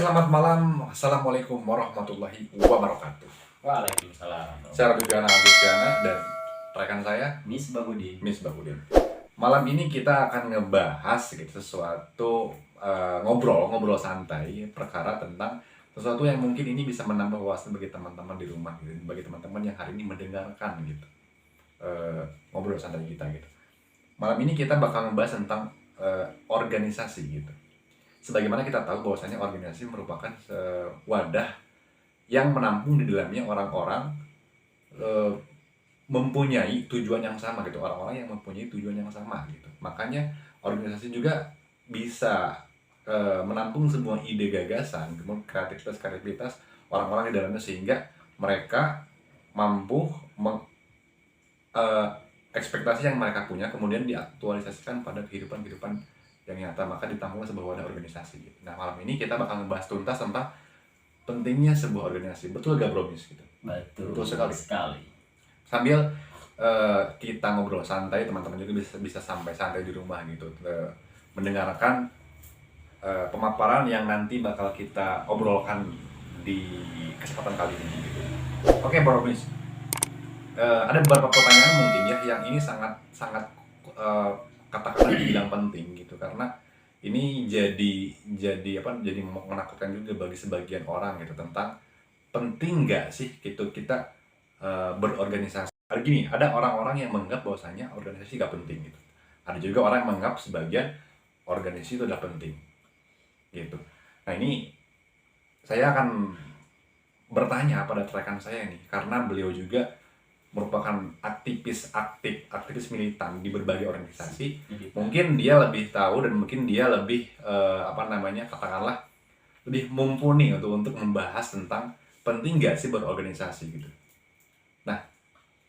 selamat malam. Assalamualaikum warahmatullahi wabarakatuh. Waalaikumsalam. Saya Radiana Agustiana dan rekan saya Misbahudin. Misbahudin. Malam ini kita akan ngebahas sesuatu ngobrol santai perkara tentang sesuatu yang mungkin ini bisa menambah wawasan bagi teman-teman di rumah gitu, bagi teman-teman yang hari ini mendengarkan gitu. Ngobrol santai kita gitu. Malam ini kita bakal ngebahas tentang organisasi gitu. Sebagaimana kita tahu bahwasanya organisasi merupakan wadah yang menampung di dalamnya orang-orang mempunyai tujuan yang sama gitu, orang-orang yang mempunyai tujuan yang sama gitu. Makanya organisasi juga bisa menampung semua ide gagasan, kemudian kreativitas orang-orang di dalamnya sehingga mereka mampu ekspektasi yang mereka punya kemudian diaktualisasikan pada kehidupan yang nyata, maka ditampunglah sebuah wadah organisasi gitu. Nah, malam ini kita bakal ngebahas tuntas tentang pentingnya sebuah organisasi. Betul gak bro, Mis? Gitu. Betul sekali. Sambil kita ngobrol santai, teman-teman juga bisa sampai santai di rumah gitu, mendengarkan pemaparan yang nanti bakal kita obrolkan di kesempatan kali ini gitu. Oke bro, Mis. Ada beberapa pertanyaan mungkin ya yang ini sangat katakanlah dibilang penting gitu, karena ini jadi menakutkan juga bagi sebagian orang gitu, tentang penting nggak sih gitu kita berorganisasi. Ada orang-orang yang menganggap bahwasanya organisasi nggak penting gitu. Ada juga orang yang menganggap sebagian organisasi itu adalah penting gitu. Nah, ini saya akan bertanya pada rekan saya nih, karena beliau juga merupakan aktivis militan di berbagai organisasi. Mungkin dia lebih tahu dan mungkin dia lebih katakanlah lebih mumpuni untuk membahas tentang penting nggak sih berorganisasi gitu. Nah,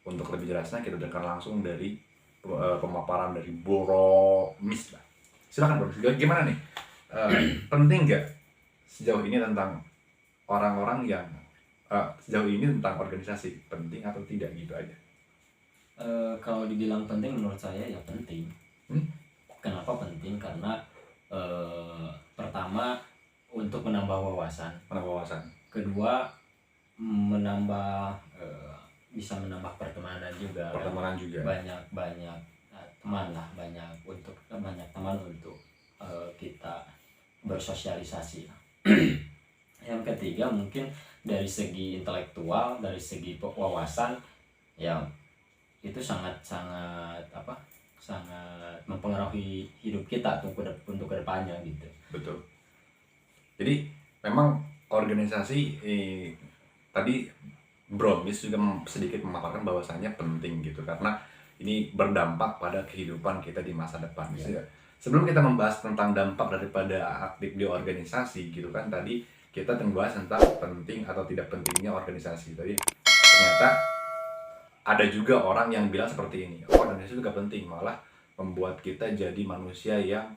untuk lebih jelasnya kita dengarkan langsung dari pemaparan dari Bro Mis. Silakan Bro, gimana nih penting nggak sejauh ini tentang orang-orang yang sejauh ini tentang organisasi, penting atau tidak gitu aja? Kalau dibilang penting, menurut saya ya penting. Kenapa penting? Karena pertama untuk menambah wawasan. Kedua bisa menambah pertemanan juga. Banyak teman untuk kita bersosialisasi. Yang ketiga mungkin dari segi intelektual, dari segi wawasan, ya itu sangat mempengaruhi hidup kita untuk kedepannya gitu. Betul. Jadi memang organisasi tadi Bro Mis juga sedikit memaparkan bahwasannya penting gitu, karena ini berdampak pada kehidupan kita di masa depan. Ya. Sebelum kita membahas tentang dampak daripada aktif di organisasi gitu kan, tadi kita membahas tentang penting atau tidak pentingnya organisasi. Tadi ternyata ada juga orang yang bilang seperti ini, organisasi juga penting, malah membuat kita jadi manusia yang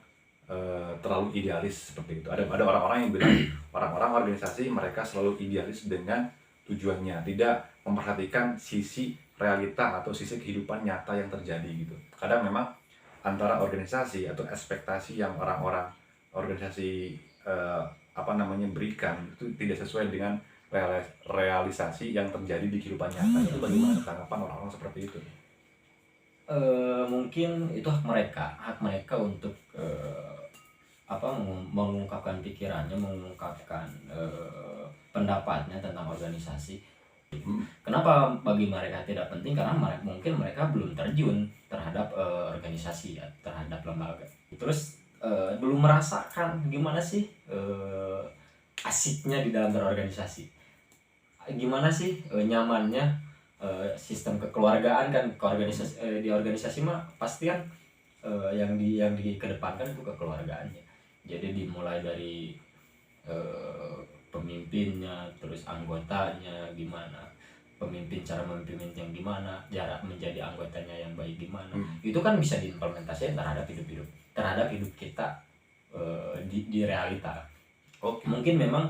terlalu idealis seperti itu. Ada orang-orang yang bilang orang-orang organisasi mereka selalu idealis dengan tujuannya, tidak memperhatikan sisi realita atau sisi kehidupan nyata yang terjadi gitu. Kadang memang antara organisasi atau ekspektasi yang orang-orang organisasi berikan itu tidak sesuai dengan realisasi yang terjadi di kehidupan nyata. Itu bagaimana tanggapan orang-orang seperti itu? Mungkin itu hak mereka untuk mengungkapkan pikirannya, mengungkapkan pendapatnya tentang organisasi. Kenapa bagi mereka tidak penting? Karena mungkin mereka belum terjun terhadap organisasi ya, terhadap lembaga. Terus belum merasakan gimana sih asiknya di dalam berorganisasi, gimana sih nyamannya sistem kekeluargaan kan. Di organisasi mah pasti kan yang dikedepankan itu kekeluargaannya. Jadi dimulai dari pemimpinnya, terus anggotanya gimana, pemimpin cara memimpin yang gimana, jarak menjadi anggotanya yang baik gimana. Itu kan bisa diimplementasikan terhadap hidup kita di realita. Mungkin memang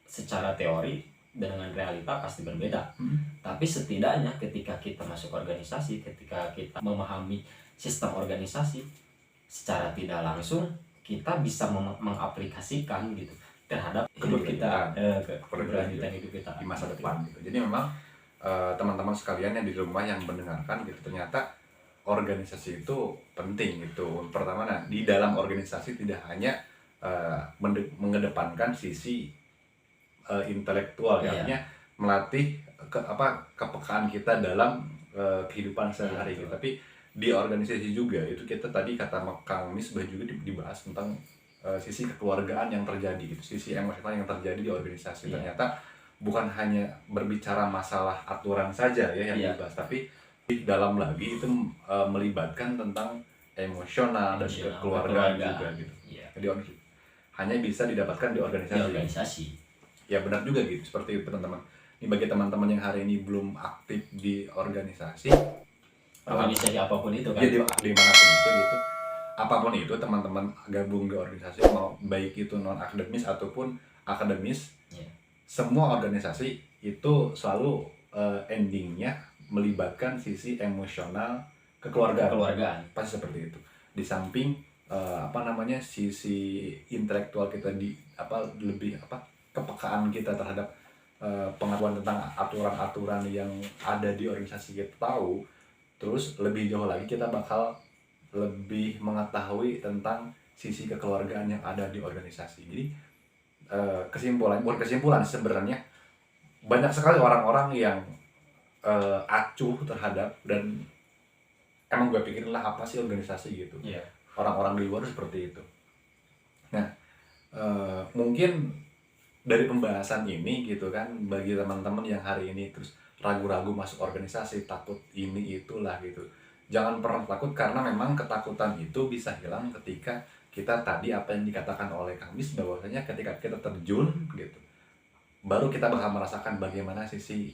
secara teori dengan realita pasti berbeda. Tapi setidaknya ketika kita masuk organisasi, ketika kita memahami sistem organisasi, secara tidak langsung kita bisa mengaplikasikan gitu terhadap hidup Keberlanjutan. kita, keberlanjutan hidup kita Di masa gitu. depan gitu. Jadi memang teman-teman sekalian yang di rumah yang mendengarkan gitu, ternyata organisasi itu penting gitu. Pertama, nah, di dalam organisasi tidak hanya mengedepankan sisi intelektual ya, Iya, artinya melatih kepekaan kita dalam kehidupan sehari-hari gitu. betul. Tapi di organisasi juga itu kita tadi kata Kang Misbah juga dibahas tentang sisi kekeluargaan yang terjadi gitu, sisi emosional yang terjadi di organisasi. Iya. Ternyata bukan hanya berbicara masalah aturan saja ya yang Iya, dibahas, tapi di dalam lagi itu melibatkan tentang emosional dan emosional kekeluargaan juga kekeluargaan. gitu. Iya, Jadi hanya bisa didapatkan di di organisasi. organisasi. Ya benar juga gitu, seperti itu teman-teman. Ini bagi teman-teman yang hari ini belum aktif di organisasi, Organisasi apapun itu kan. ya di manapun itu gitu, apapun itu teman-teman gabung di organisasi, mau baik itu non akademis ataupun akademis, Iya. semua organisasi itu selalu endingnya melibatkan sisi emosional kekeluargaan. Kekeluargaan. Pasti seperti itu. Di samping sisi intelektual kita lebih kepekaan kita terhadap pengetahuan tentang aturan-aturan yang ada di organisasi kita tahu, terus lebih jauh lagi kita bakal lebih mengetahui tentang sisi kekeluargaan yang ada di organisasi. Jadi bukan kesimpulan sebenarnya, banyak sekali orang-orang yang acuh terhadap, dan emang gue pikirin lah apa sih organisasi gitu. Iya. Orang-orang di luar seperti itu. Nah, mungkin dari pembahasan ini gitu kan, bagi teman-teman yang hari ini terus ragu-ragu masuk organisasi, takut ini itulah gitu, jangan pernah takut, karena memang ketakutan itu bisa hilang ketika kita tadi apa yang dikatakan oleh Kang Bis, bahwasanya ketika kita terjun gitu, baru kita bakal merasakan bagaimana sisi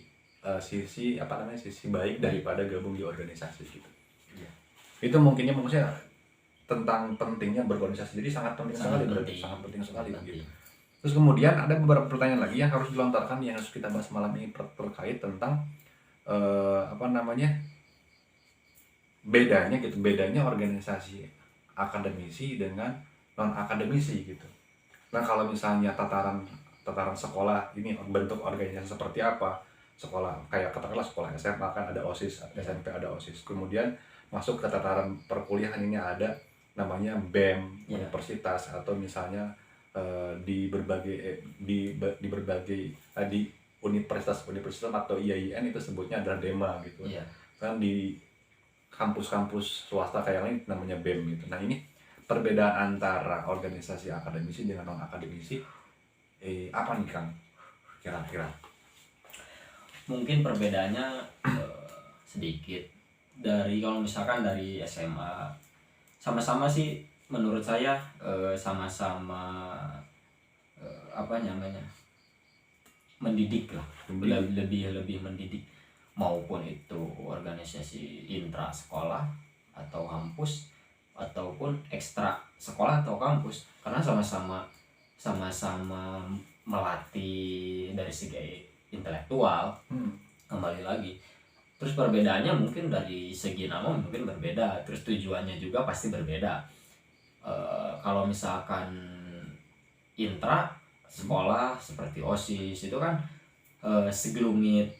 baik daripada gabung di organisasi gitu. Iya. Itu mungkinnya maksudnya tentang pentingnya berorganisasi. Jadi sangat penting Sangat sekali, penting. sangat penting sekali Sangat gitu. penting. Terus kemudian ada beberapa pertanyaan lagi yang harus dilontarkan, yang harus kita bahas malam ini terkait tentang bedanya organisasi akademisi dengan non akademisi gitu. Nah, kalau misalnya tataran sekolah ini bentuk organisasi seperti apa? Sekolah kayak katakanlah sekolah SMA kan ada OSIS, SMP ada OSIS. Kemudian masuk ke tataran perkuliahan ini ada namanya BEM, universitas, atau misalnya di universitas atau IAIN itu sebutnya adalah DEMA gitu. Iya. Kan di kampus-kampus swasta kayak lain namanya BEM gitu. Nah, ini perbedaan antara organisasi akademisi dengan non akademisi apa nih Kang kira-kira? Mungkin perbedaannya sedikit. Kalau misalkan dari SMA, sama-sama sih menurut saya sama-sama mendidik lah, lebih mendidik, maupun itu organisasi intra sekolah atau kampus ataupun ekstra sekolah atau kampus, karena sama-sama melatih dari segi intelektual. Kembali lagi, terus perbedaannya mungkin dari segi nama mungkin berbeda, terus tujuannya juga pasti berbeda. Kalau misalkan intra sekolah seperti OSIS itu kan segelumit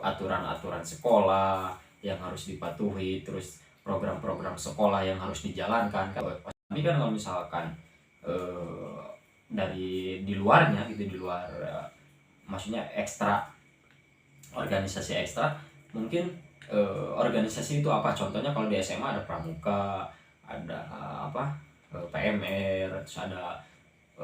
aturan-aturan sekolah yang harus dipatuhi, terus program-program sekolah yang harus dijalankan. Tapi kan kalau misalkan dari di luarnya gitu, di luar maksudnya ekstra, organisasi ekstra, mungkin organisasi itu apa contohnya? Kalau di SMA ada pramuka, ada PMR, terus ada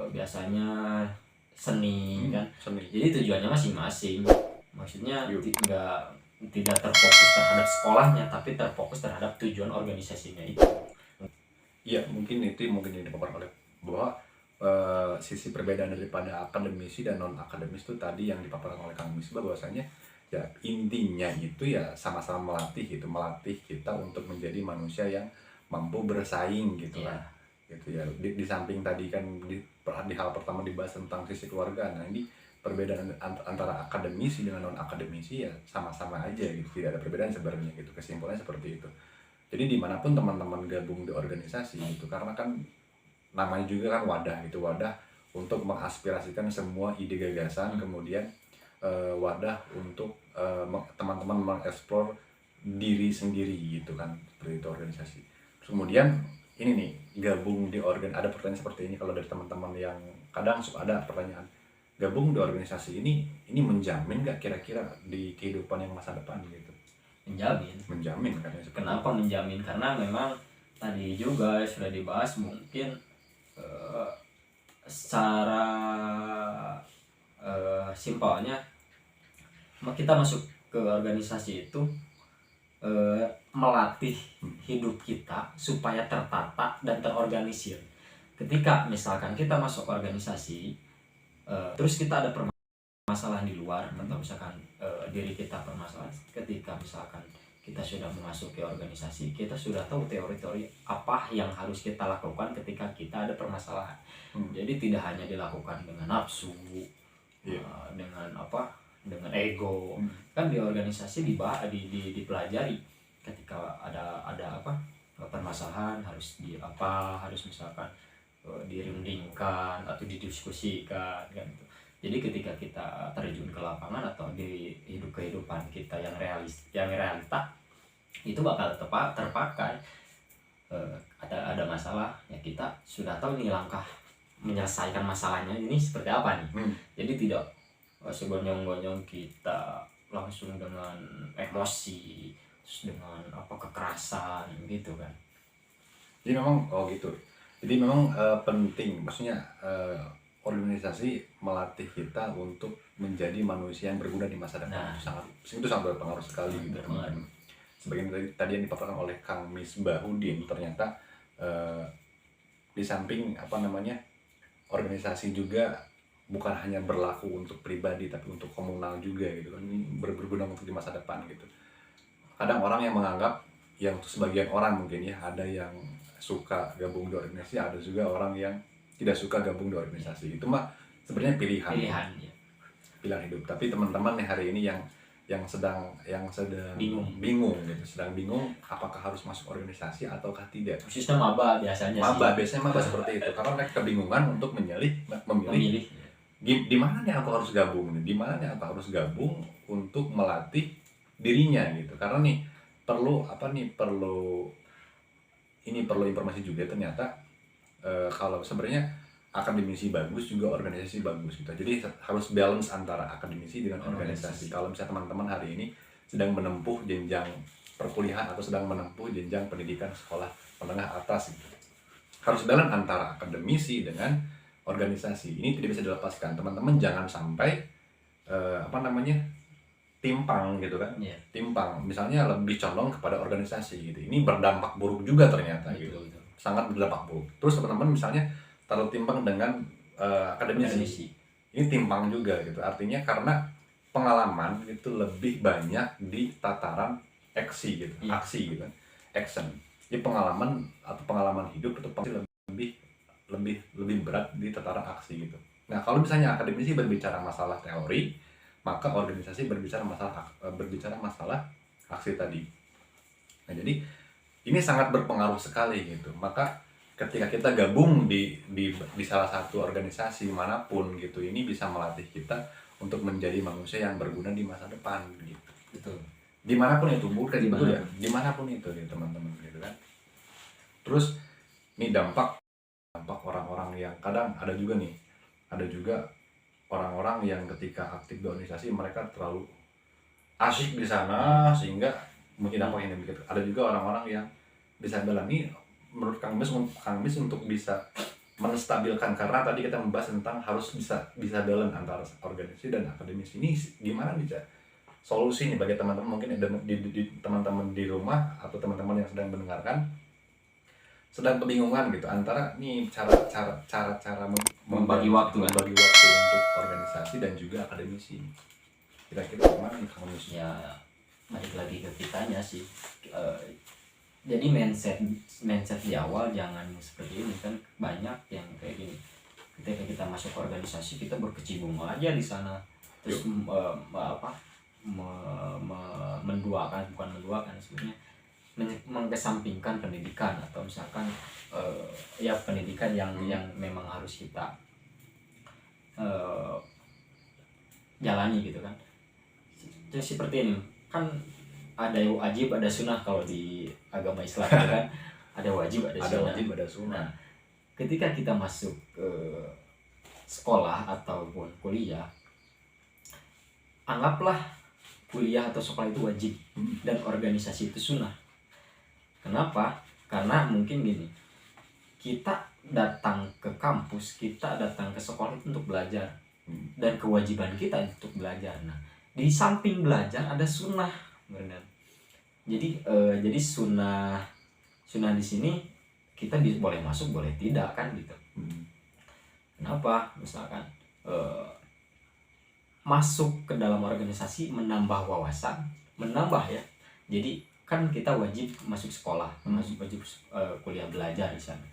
biasanya seni kan. Jadi tujuannya masing-masing, maksudnya tidak terfokus terhadap sekolahnya, tapi terfokus terhadap tujuan organisasinya itu. Iya, mungkin yang dipaparkan oleh bahwa sisi perbedaan daripada akademisi dan non akademis itu tadi yang dipaparkan oleh Kang Misbah, bahwasanya ya intinya itu ya sama-sama melatih kita untuk menjadi manusia yang mampu bersaing gitu lah. Gitu ya. Di samping tadi kan di hal pertama dibahas tentang sisi keluarga. Nah, ini perbedaan antara akademisi dengan non akademisi ya sama-sama aja gitu, tidak ada perbedaan sebenarnya gitu. Kesimpulannya seperti itu. Jadi dimanapun teman-teman gabung di organisasi itu, karena kan namanya juga kan wadah gitu, wadah untuk mengaspirasikan semua ide gagasan, kemudian wadah untuk teman-teman mengeksplor diri sendiri gitu kan, seperti itu organisasi. Kemudian ini nih, gabung di ada pertanyaan seperti ini kalau dari teman-teman yang kadang suka ada pertanyaan, gabung di organisasi ini menjamin nggak kira-kira di kehidupan yang masa depan gitu? Menjamin Kan ya, seperti kenapa itu. menjamin, karena memang tadi juga sudah dibahas, mungkin secara simpelnya kita masuk ke organisasi itu melatih hidup kita supaya tertata dan terorganisir. Ketika misalkan kita masuk organisasi, terus kita ada permasalahan di luar, atau misalkan diri kita permasalahan, ketika misalkan kita sudah memasuki organisasi, kita sudah tahu teori-teori apa yang harus kita lakukan ketika kita ada permasalahan. Jadi tidak hanya dilakukan dengan nafsu, dengan dengan ego. Kan di organisasi dipelajari ketika ada permasalahan harus harus misalkan dirundingkan atau didiskusikan kan gitu. Jadi ketika kita terjun ke lapangan atau di kehidupan kita yang realita, itu bakal terpakai. Ada masalah ya, kita sudah tahu nih langkah menyelesaikan masalahnya ini seperti apa nih. Jadi tidak segonyong-gonyong kita langsung dengan emosi, terus dengan kekerasan gitu kan. Jadi memang gitu. Jadi memang penting, maksudnya organisasi melatih kita untuk menjadi manusia yang berguna di masa depan. Itu sangat berpengaruh sekali gitu teman-teman. Sebagian tadi yang dipaparkan oleh Kang Misbahudin, ternyata di samping organisasi juga bukan hanya berlaku untuk pribadi tapi untuk komunal juga gitu kan, ini berguna untuk di masa depan gitu. Kadang orang yang menganggap, yang sebagian orang mungkin ya, ada yang suka gabung di organisasi, ada juga orang yang tidak suka gabung di organisasi. Itu mah sebenarnya pilihan hidup. Tapi teman-teman yang hari ini yang sedang bingung gitu, sedang bingung apakah harus masuk organisasi ataukah tidak. Khususnya maba biasanya maba seperti itu, karena mereka kebingungan untuk memilih di mana nih aku harus gabung nih, di mana nih aku harus gabung untuk melatih dirinya gitu. Karena nih perlu informasi juga, ternyata kalau sebenarnya akademisi bagus juga organisasi bagus gitu. Jadi harus balance antara akademisi dengan organisasi. Kalau misalnya teman-teman hari ini sedang menempuh jenjang perkuliahan atau sedang menempuh jenjang pendidikan sekolah menengah atas gitu, harus balance antara akademisi dengan organisasi. Ini tidak bisa dilepaskan. Teman-teman jangan sampai timpang gitu kan. Timpang, misalnya lebih condong kepada organisasi gitu. Ini berdampak buruk juga ternyata gitu. Sangat berdampak buruk. Terus teman-teman misalnya terlalu timpang dengan akademisi. Ini timpang juga gitu. Artinya karena pengalaman itu lebih banyak di tataran aksi gitu, aksi gitu, action. Jadi pengalaman hidup itu pasti lebih berat di tataran aksi gitu. Nah, kalau misalnya akademisi berbicara masalah teori, maka organisasi berbicara masalah aksi tadi. Nah, jadi ini sangat berpengaruh sekali gitu. Maka ketika kita gabung di salah satu organisasi manapun gitu, ini bisa melatih kita untuk menjadi manusia yang berguna di masa depan gitu. Betul. Dimanapun itu, bukan dimanapun itu gitu teman-teman gitu kan. Terus ini dampak orang-orang yang kadang ada juga orang-orang yang ketika aktif di organisasi mereka terlalu asyik di sana sehingga mungkin dampak ini begitu. Ada juga orang-orang yang bisa bilang, ini menurut Kang Mis untuk bisa menstabilkan, karena tadi kita membahas tentang harus bisa balance antara organisasi dan akademisi. Ini gimana bisa solusi nih bagi teman-teman, mungkin di teman-teman di rumah atau teman-teman yang sedang mendengarkan sedang kebingungan gitu antara nih cara membagi waktu untuk organisasi dan juga akademisi. Kira-kira gimana nih Kang Mis? Ya balik lagi ke kitanya sih. Jadi mindset di awal jangan seperti ini kan. Banyak yang kayak gini, ketika kita masuk organisasi kita berkecimpung aja di sana, terus menduakan sebenarnya, mengesampingkan pendidikan atau misalkan ya pendidikan yang memang harus kita eh, jalani gitu kan. Jadi seperti ini kan, ada wajib ada sunnah kalau di agama Islam gitu kan. Ada wajib ada Ada sunnah. wajib ada sunnah. Nah, ketika kita masuk ke sekolah ataupun kuliah, anggaplah kuliah atau sekolah itu wajib dan organisasi itu sunnah. Kenapa? Karena mungkin gini, kita datang ke kampus, kita datang ke sekolah itu untuk belajar, dan kewajiban kita untuk belajar. Nah, di samping belajar ada sunnah, benar. Jadi sunnah di sini kita boleh masuk boleh tidak kan gitu. Kenapa? Misalkan masuk ke dalam organisasi menambah wawasan, menambah ya. Jadi kan kita wajib masuk sekolah, wajib kuliah belajar di sana.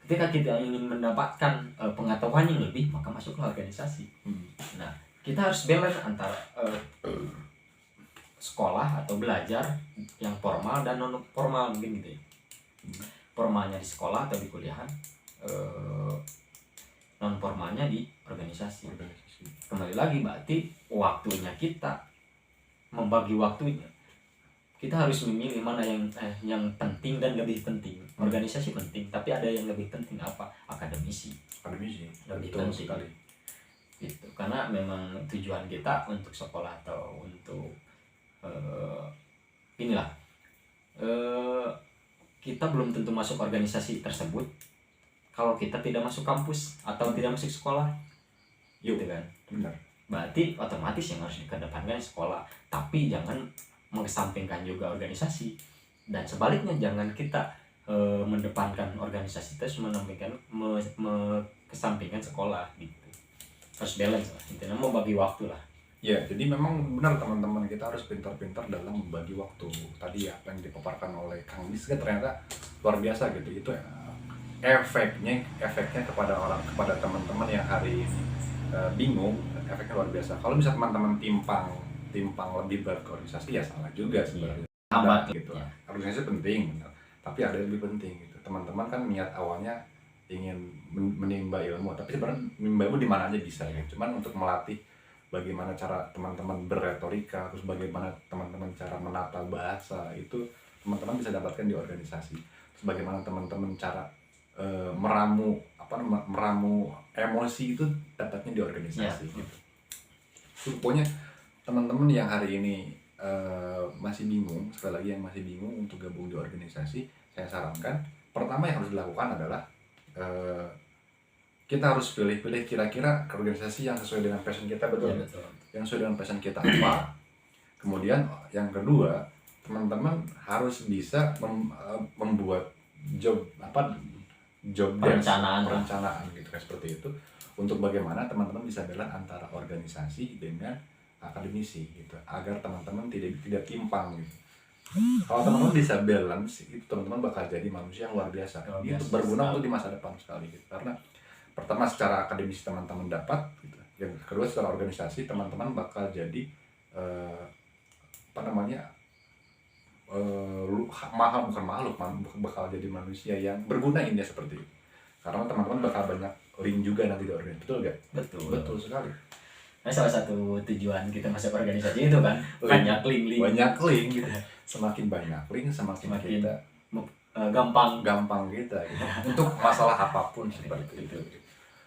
Ketika kita ingin mendapatkan pengetahuan yang lebih, maka masuklah organisasi. Nah, kita harus balance antara sekolah atau belajar yang formal dan non formal mungkin gitu ya. Formalnya di sekolah atau di kuliahan, non formalnya di organisasi. Kembali lagi berarti waktunya kita membagi waktunya. Kita harus memilih mana yang penting dan lebih penting. Organisasi penting, tapi ada yang lebih penting apa? Akademisi lebih penting sekali. Gitu. Karena memang tujuan kita untuk sekolah atau untuk inilah kita belum tentu masuk organisasi tersebut kalau kita tidak masuk kampus atau tidak masuk sekolah. Gitu kan? Benar. Berarti otomatis yang harus dikedepankan sekolah, tapi jangan mengesampingkan juga organisasi, dan sebaliknya jangan kita mendepankan organisasi terus mengesampingkan sekolah gitu. Harus balance lah, intinya mau bagi waktu lah. Ya, jadi memang benar teman-teman, kita harus pintar-pintar dalam membagi waktu. Tadi apa yang dipaparkan oleh Kang Dis ternyata luar biasa gitu. Itu efeknya kepada teman-teman yang hari ini bingung, efeknya luar biasa. Kalau bisa teman-teman timpang lebih berorganisasi ya salah juga sebenarnya. Hambat Gitu. Ya. Organisasi penting, benar. Tapi ada yang lebih penting gitu. Teman-teman kan niat awalnya ingin menimba ilmu, tapi sebenarnya menimba ilmu di mana aja bisa gitu. Cuman untuk melatih bagaimana cara teman-teman berretorika, terus bagaimana teman-teman cara menata bahasa, itu teman-teman bisa dapatkan di organisasi. Terus bagaimana teman-teman cara meramu emosi itu dapatnya di organisasi ya. Gitu. Pokoknya teman-teman yang hari ini masih bingung, sekali lagi yang masih bingung untuk gabung di organisasi, saya sarankan pertama yang harus dilakukan adalah kita harus pilih-pilih kira-kira organisasi yang sesuai dengan passion kita, betul? Ya, betul. Yang sesuai dengan passion kita apa. Kemudian yang kedua, teman-teman harus bisa membuat job perencanaan gitu kan, seperti itu, untuk bagaimana teman-teman bisa balance antara organisasi dengan akademisi gitu, agar teman-teman tidak timpang gitu. Kalau teman-teman bisa balance, itu teman-teman bakal jadi manusia yang luar biasa. Itu berguna untuk di masa depan sekali gitu. Karena pertama secara akademisi teman-teman dapat gitu. Yang kedua secara organisasi teman-teman bakal jadi bakal jadi manusia yang berguna, intinya seperti itu. Karena teman-teman bakal banyak link juga nanti di organisasi, betul gak? Betul sekali. Nah, salah satu tujuan kita masuk organisasi itu kan banyak link gitu. Semakin banyak link semakin kita gampang kita gitu. Untuk masalah apapun seperti itu.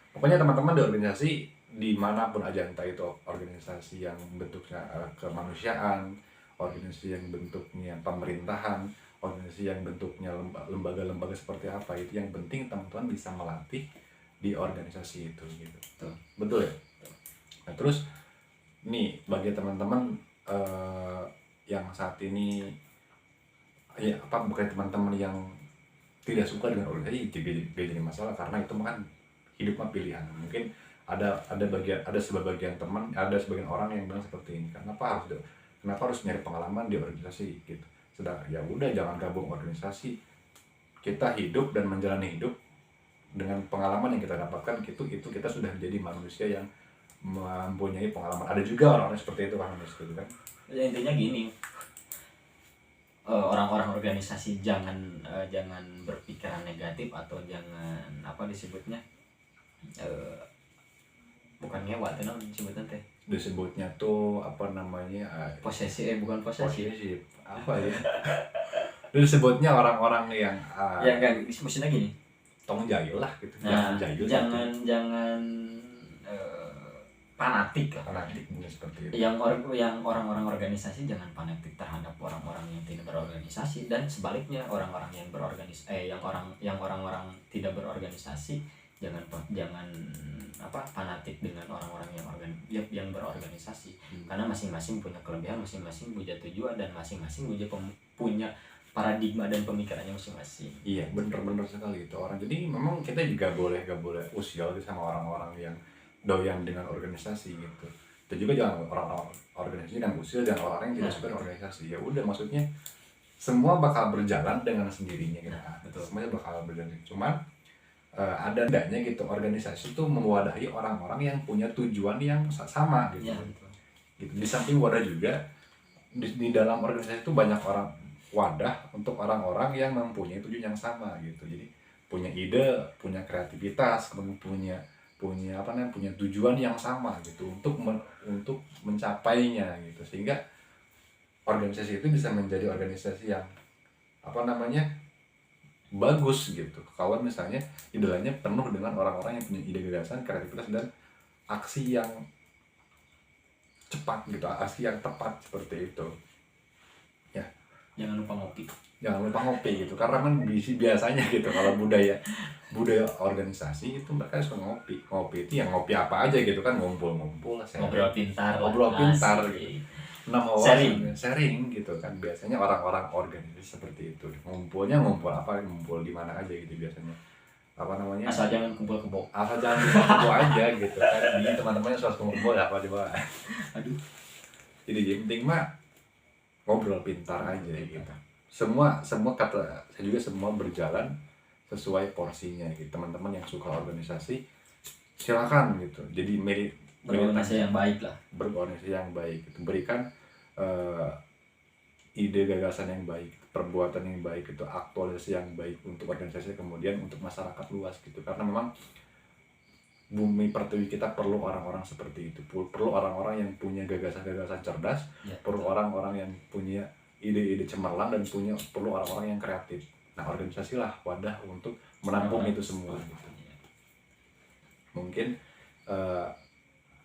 Pokoknya teman-teman di organisasi dimanapun aja, entah itu organisasi yang bentuknya kemanusiaan, organisasi yang bentuknya pemerintahan, organisasi yang bentuknya lembaga-lembaga seperti apa, itu yang penting teman-teman bisa melatih di organisasi itu gitu. Betul ya? Nah, terus nih bagi teman-teman yang saat ini bukan teman-teman yang tidak suka dengan organisasi, tidak jadi masalah, karena itu kan hidup mah pilihan. Mungkin ada sebagian teman, ada sebagian orang yang bilang seperti ini, kenapa harus nyari pengalaman di organisasi gitu. Sedangkan ya udah, jangan gabung organisasi, kita hidup dan menjalani hidup dengan pengalaman yang kita dapatkan, itu kita sudah menjadi manusia yang mempunyai pengalaman. Ada juga orang-orang seperti itu kan. Ya, intinya gini, orang-orang organisasi jangan berpikiran negatif atau jangan apa disebutnya, eh, bukan ngewa tuh namanya disebutnya teh, Disebutnya tuh apa namanya, bukan posesif. posesif apa ya, disebutnya orang-orang yang Ya kan maksudnya gini. tong jahil lah gitu, Nah, jangan jahil jangan fanatik lah. fanatik mungkin seperti itu. Yang orang-orang organisasi jangan fanatik terhadap orang-orang yang tidak berorganisasi, dan sebaliknya orang-orang yang orang-orang tidak berorganisasi jangan fanatik dengan orang-orang yang berorganisasi. Karena masing-masing punya kelebihan, masing-masing punya tujuan, dan masing-masing punya paradigma dan pemikirannya masing-masing. Iya, bener-bener sekali itu orang. Jadi memang kita juga gak boleh usil gitu sama orang-orang yang doyan dengan organisasi gitu. Dan juga jangan orang-orang organisasi dan usil dan orang-orang yang tidak suka dengan organisasi. Ya udah, maksudnya semua bakal berjalan dengan sendirinya gitu. Betul. Semuanya bakal berjalan. Cuman ada tidaknya gitu organisasi itu mewadahi orang-orang yang punya tujuan yang sama gitu. Ya, betul. Gitu. Di samping wadah juga di dalam organisasi itu banyak wadah untuk orang-orang yang mempunyai tujuan yang sama gitu. Jadi punya ide, punya kreativitas, punya punya tujuan yang sama gitu untuk mencapainya gitu. Sehingga organisasi itu bisa menjadi organisasi yang bagus gitu. Kalau misalnya di dalamnya penuh dengan orang-orang yang punya ide, gagasan, kreativitas, dan aksi yang cepat gitu, aksi yang tepat seperti itu. Jangan lupa ngopi. Jangan lupa ngopi gitu, karena kan biasanya gitu kalau budaya organisasi itu mereka suka ngopi itu yang ngopi apa aja gitu kan, ngumpul Ngobrol pintar gitu, sharing gitu kan. Biasanya orang-orang organisasi seperti itu, ngumpul di mana aja gitu biasanya, asal jangan kumpul kebo. aja gitu kan. Jadi teman-temannya suka ngumpul apa di bawah. Aduh. Jadi yang penting mah ngobrol pintar aja gitu. Semua kata saya juga, semua berjalan sesuai porsinya gitu. Teman-teman yang suka organisasi silakan gitu. Jadi Berorganisasi yang baik lah. Berorganisasi yang baik gitu. Berikan ide, gagasan yang baik, perbuatan yang baik itu, aktualisasi yang baik untuk organisasi, kemudian untuk masyarakat luas gitu. Karena memang bumi pertiwi kita perlu orang-orang seperti itu, perlu orang-orang yang punya gagasan-gagasan cerdas, perlu orang-orang yang punya ide-ide cemerlang, dan perlu orang-orang yang kreatif. Nah, organisasi lah wadah untuk menampung itu semua gitu. Mungkin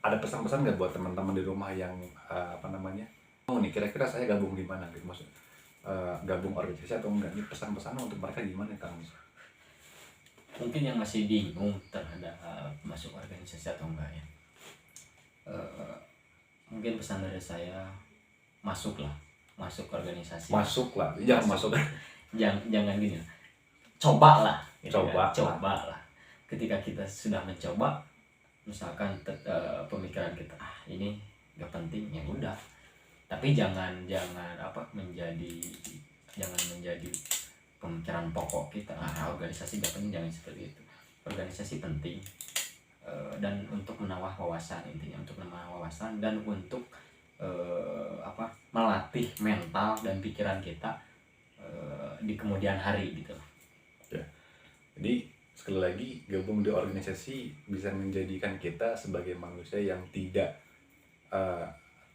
ada pesan-pesan nggak buat teman-teman di rumah yang nih kira-kira saya gabung di mana gitu, maksud gabung organisasi atau enggak, ini pesan-pesan untuk mereka gimana Kang? Mungkin yang masih bingung terhadap masuk organisasi atau enggak ya, mungkin pesan dari saya, masuk organisasi. Jangan masuk. Jangan gini, cobalah gitu. Coba lah. Ketika kita sudah mencoba, misalkan pemikiran kita ini gak penting, ya udah. Tapi jangan menjadi pemikiran pokok kita, organisasi gak penting, jangan seperti itu. Organisasi penting, dan untuk menambah wawasan, intinya untuk menambah wawasan dan untuk melatih mental dan pikiran kita di kemudian hari gitu. Ya. Jadi sekali lagi, gabung di organisasi bisa menjadikan kita sebagai manusia yang tidak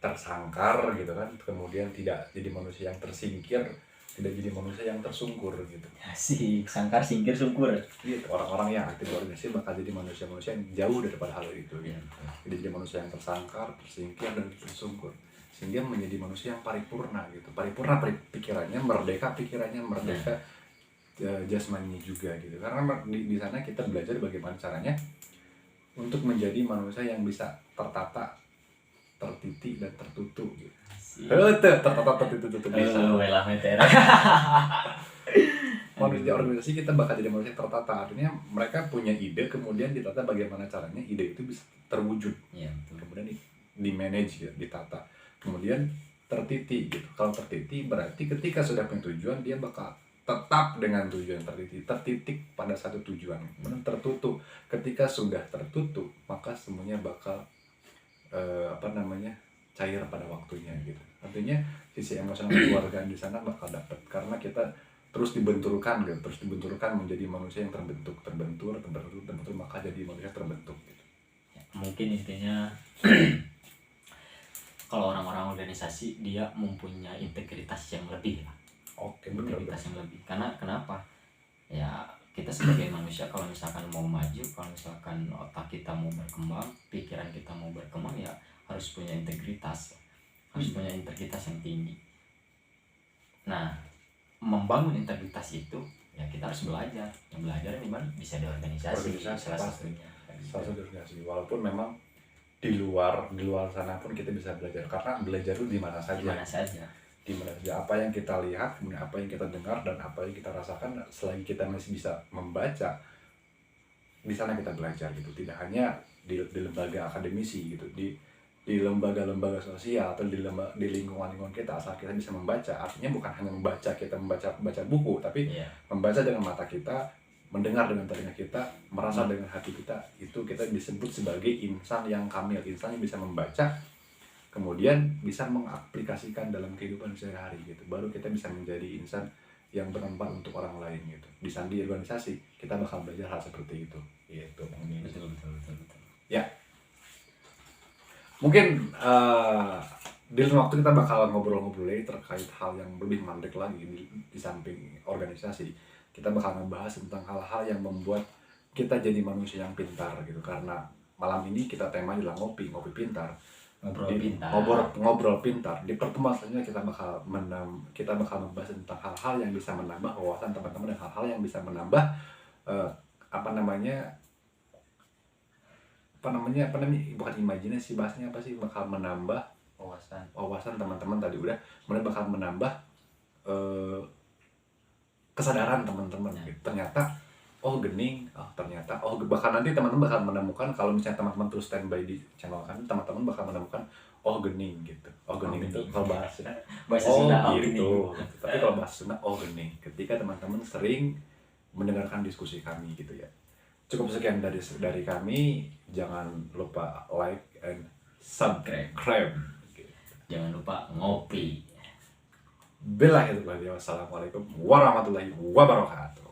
tersangkar gitu kan, kemudian tidak jadi manusia yang tersingkir, tidak jadi manusia yang tersungkur gitu. Asik, sangkar, singkir, sungkur. Gitu. Orang-orang yang aktif di organisasi bakal jadi manusia-manusia yang jauh daripada hal itu gitu. Tidak jadi manusia yang tersangkar, tersingkir, dan tersungkur, sehingga menjadi manusia yang paripurna gitu. Paripurna pikirannya, merdeka jasmaninya juga gitu. Karena di sana kita belajar bagaimana caranya untuk menjadi manusia yang bisa tertata, tertitik, dan tertutup gitu. Tertata, tertutup bisa. Manusia organisasi kita bakal jadi manusia tertata, artinya mereka punya ide, kemudian ditata bagaimana caranya ide itu bisa terwujud. Kemudian di manage gitu, ditata, kemudian tertitik gitu. Kalau tertitik berarti ketika sudah punya tujuan, dia bakal tetap dengan tujuan tertitik pada satu tujuan. Kemudian tertutup, ketika sudah tertutup maka semuanya bakal cair pada waktunya gitu. Artinya sisi emosional keluargaan di sana bakal dapat, karena kita terus dibenturkan gitu, terus dibenturkan menjadi manusia yang terbentur, maka jadi manusia terbentuk gitu. Ya, mungkin intinya kalau orang-orang organisasi dia mempunyai integritas yang lebih lah. Oke, betul. Integritas yang lebih, karena kenapa ya, kita sebagai manusia kalau misalkan mau maju, kalau misalkan otak kita mau berkembang, pikiran kita mau berkembang, ya harus punya integritas, harus punya integritas yang tinggi. Nah, membangun integritas itu ya kita harus belajar. Yang belajar di mana? Bisa di organisasi salah satunya. Salah satu organisasi. Walaupun memang di luar sana pun kita bisa belajar, karena belajar itu di mana saja. Di mana saja, apa yang kita lihat, kemudian apa yang kita dengar, dan apa yang kita rasakan, selagi kita masih bisa membaca, di sana kita belajar gitu. Tidak hanya di lembaga akademisi gitu, di lembaga-lembaga sosial atau di lingkungan kita, asal kita bisa membaca. Artinya bukan hanya kita membaca buku, tapi membaca dengan mata kita, mendengar dengan telinga kita, merasa dengan hati kita. Itu kita disebut sebagai insan yang kamil, insan yang bisa membaca, kemudian bisa mengaplikasikan dalam kehidupan sehari-hari gitu. Baru kita bisa menjadi insan yang bermanfaat untuk orang lain gitu. Di sandi organisasi kita bakal belajar hal seperti itu gitu. Betul. Ya, mungkin di lain waktu kita bakal ngobrol-ngobrol lagi terkait hal yang lebih menarik lagi di samping organisasi. Kita bakal ngebahas tentang hal-hal yang membuat kita jadi manusia yang pintar gitu. Karena malam ini kita tema adalah ngopi pintar. Ngobrol pintar. Di pertemuan selanjutnya kita bakal membahas tentang hal-hal yang bisa menambah wawasan teman-teman, dan hal-hal yang bisa menambah bukan imajinasi, bahasanya apa sih, bakal menambah wawasan teman-teman tadi udah, kemudian bakal menambah kesadaran teman-teman gitu. Ternyata bahkan nanti teman-teman bakal menemukan, kalau misalnya teman-teman terus standby di channel kami, teman-teman bakal menemukan gening gitu. Gening itu kalau bahasa Sunda gitu. Tapi kalau bahasa Sunda gening, ketika teman-teman sering mendengarkan diskusi kami gitu ya. Cukup sekian dari kami. Jangan lupa like and subscribe. Jangan lupa ngopi. Wassalamualaikum warahmatullahi wabarakatuh.